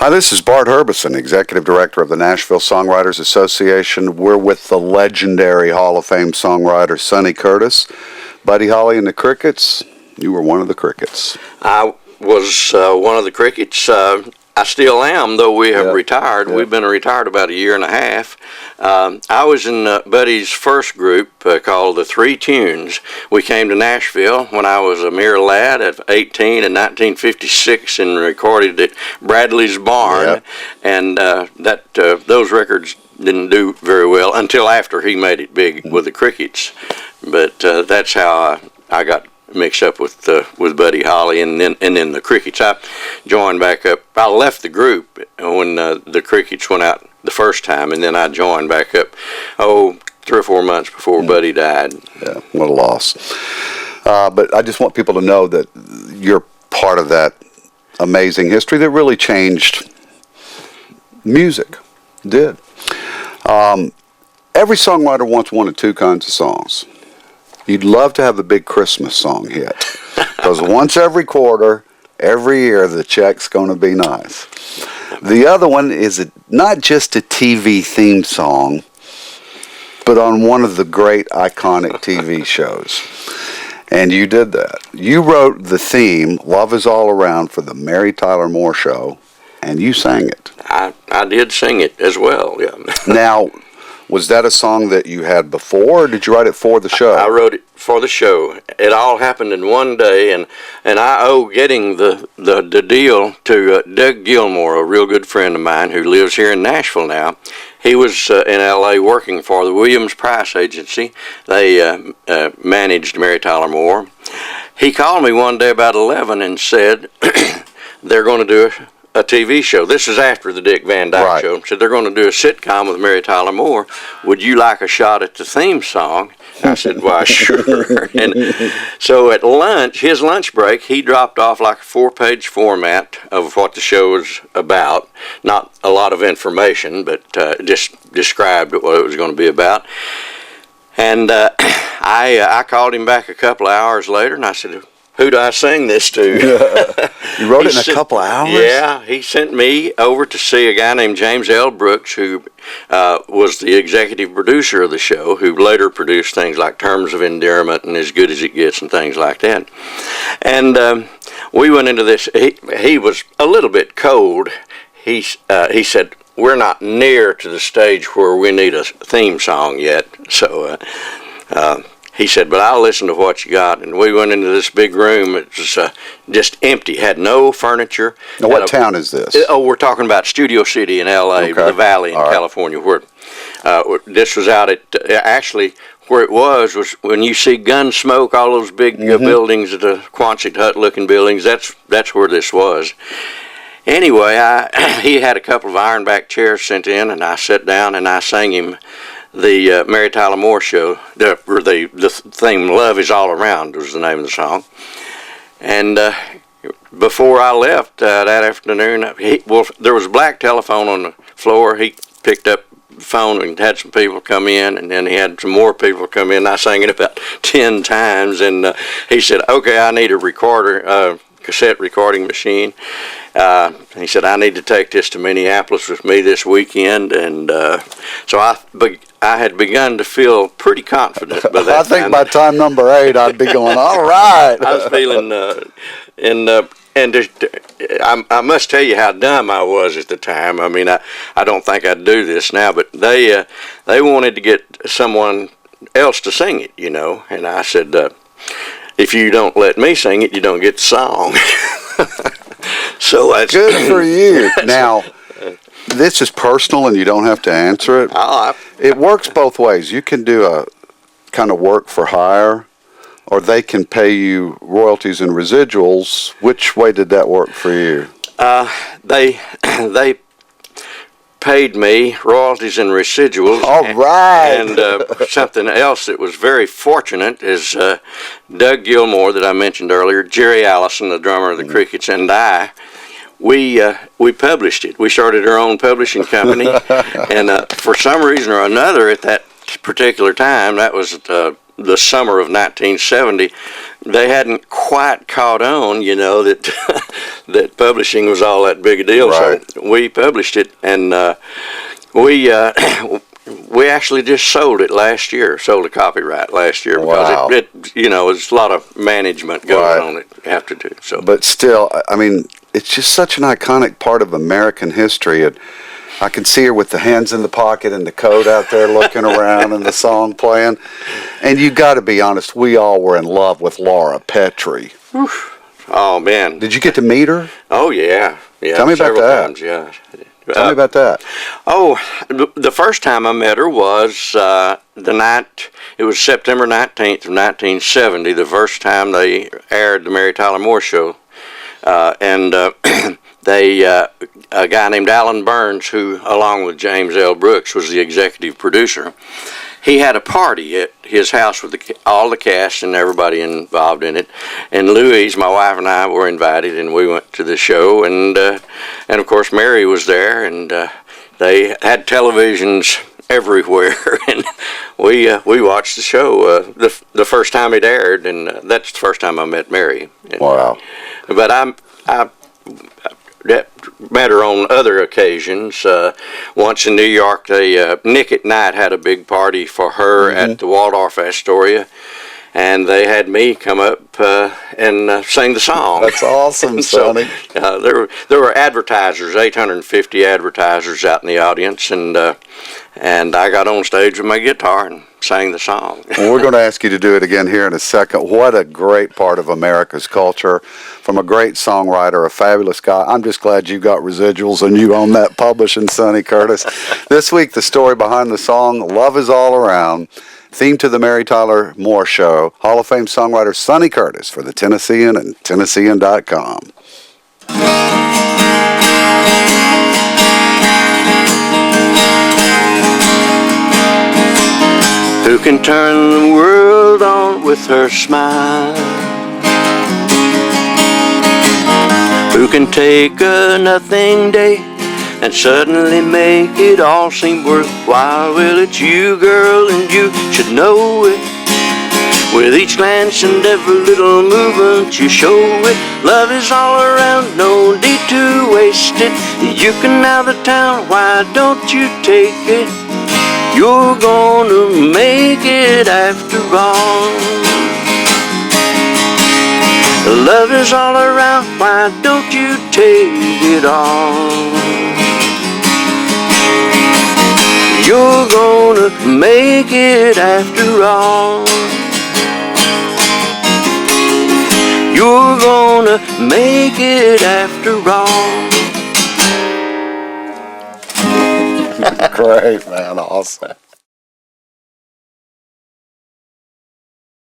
Hi, this is Bart Herbison, Executive Director of the Nashville Songwriters Association. We're with the legendary Hall of Fame songwriter Sonny Curtis. Buddy Holly and the Crickets, you were one of the Crickets. I was one of the Crickets. I still am, though we have retired. Yep. We've been retired about a year and a half. I was in Buddy's first group called the Three Tunes. We came to Nashville when I was a mere lad at 18 in 1956 and recorded at Bradley's Barn. Yep. And those records didn't do very well until after he made it big with the Crickets. But that's how I got mixed up with Buddy Holly and then the Crickets. I joined back up. I left the group when the Crickets went out the first time, and then I joined back up 3 or 4 months before Buddy died. Yeah, what a loss. But I just want people to know that you're part of that amazing history that really changed music. It did. Every songwriter wants one of two kinds of songs. You'd love to have the big Christmas song hit, because once every quarter, every year, the check's going to be nice. The other one is not just a TV theme song, but on one of the great iconic TV shows. And you did that. You wrote the theme, Love Is All Around, for the Mary Tyler Moore Show, and you sang it. I did sing it as well, yeah. Now, was that a song that you had before, or did you write it for the show? I wrote it for the show. It all happened in one day, and I owe getting the deal to Doug Gilmore, a real good friend of mine who lives here in Nashville now. He was in L.A. working for the Williams Price Agency. They managed Mary Tyler Moore. He called me one day about 11 and said they're going to do a TV show. This is after the Dick Van Dyke show. So they're going to do a sitcom with Mary Tyler Moore. Would you like a shot at the theme song? I said, why, sure. And so at lunch, his lunch break, he dropped off like a 4-page format of what the show was about. Not a lot of information, but just described what it was going to be about. And I called him back a couple of hours later, and I said, who do I sing this to? You wrote it in a couple of hours? Yeah, he sent me over to see a guy named James L. Brooks, who was the executive producer of the show, who later produced things like Terms of Endearment and As Good as It Gets and things like that. And we went into this. He was a little bit cold. He said, we're not near to the stage where we need a theme song yet. So he said, but I'll listen to what you got. And we went into this big room. It was just empty, had no furniture. Now, what town is this? We're talking about Studio City in L.A., the Valley in California, where this was out at, actually, where it was when you see Gunsmoke, all those big buildings, the Quonset Hut-looking buildings, that's where this was. Anyway, he had a couple of ironback chairs sent in, and I sat down and I sang him the Mary Tyler Moore Show, the theme, Love Is All Around was the name of the song. And before I left that afternoon, there was a black telephone on the floor. He picked up the phone and had some people come in, and then he had some more people come in. I sang it about 10 times, and he said, okay, I need a recorder, cassette recording machine. He said, I need to take this to Minneapolis with me this weekend. And so I had begun to feel pretty confident by that time. I think by time number 8, I'd be going, all right. I was feeling, I must tell you how dumb I was at the time. I mean, I don't think I'd do this now, but they wanted to get someone else to sing it, you know. And I said, if you don't let me sing it, you don't get the song. So that's good for you. Now, this is personal, and you don't have to answer it. It works both ways. You can do a kind of work for hire, or they can pay you royalties and residuals. Which way did that work for you? They paid me royalties and residuals. All right. And something else that was very fortunate is Doug Gilmore that I mentioned earlier, Jerry Allison, the drummer of the Crickets, and we published it. We started our own publishing company, and for some reason or another, at that particular time, that was the summer of 1970, they hadn't quite caught on, that that publishing was all that big a deal. Right. So we published it, and we actually just sold it last year. Sold a copyright last year because Wow. it's a lot of management going on it you have to do. So, but still, I mean, it's just such an iconic part of American history. I can see her with the hands in the pocket and the coat out there looking around and the song playing. And you got to be honest, we all were in love with Laura Petrie. oh man, Did you get to meet her? oh yeah. Tell me about several that. times, yeah. Tell me about that. Oh, the first time I met her was the night, it was September 19th of 1970, the first time they aired the Mary Tyler Moore Show. And a guy named Alan Burns, who, along with James L. Brooks, was the executive producer, he had a party at his house with all the cast and everybody involved in it. And Louise, my wife, and I were invited, and we went to the show. And of course, Mary was there, and they had televisions everywhere, and we watched the show the first time it aired, and that's the first time I met Mary. And, Wow. But I met her on other occasions. Once in New York, Nick at Night had a big party for her at the Waldorf Astoria, and they had me come up and sing the song. That's awesome, Sonny. So, there were advertisers, 850 advertisers out in the audience, and I got on stage with my guitar and sang the song. Well, we're going to ask you to do it again here in a second. What a great part of America's culture. From a great songwriter, a fabulous guy. I'm just glad you got residuals and you own that publishing, Sonny Curtis. This week, the story behind the song, Love Is All Around, theme to the Mary Tyler Moore Show, Hall of Fame songwriter Sonny Curtis for the Tennessean and Tennessean.com. Who can turn the world on with her smile? Who can take a nothing day and suddenly make it all seem worthwhile? Well, it's you, girl, and you should know it. With each glance and every little movement you show it. Love is all around, no need to waste it. You can have the town, why don't you take it? You're gonna make it after all. Love is all around, why don't you take it all? You're gonna make it after all. You're gonna make it after all. Great, man. Awesome.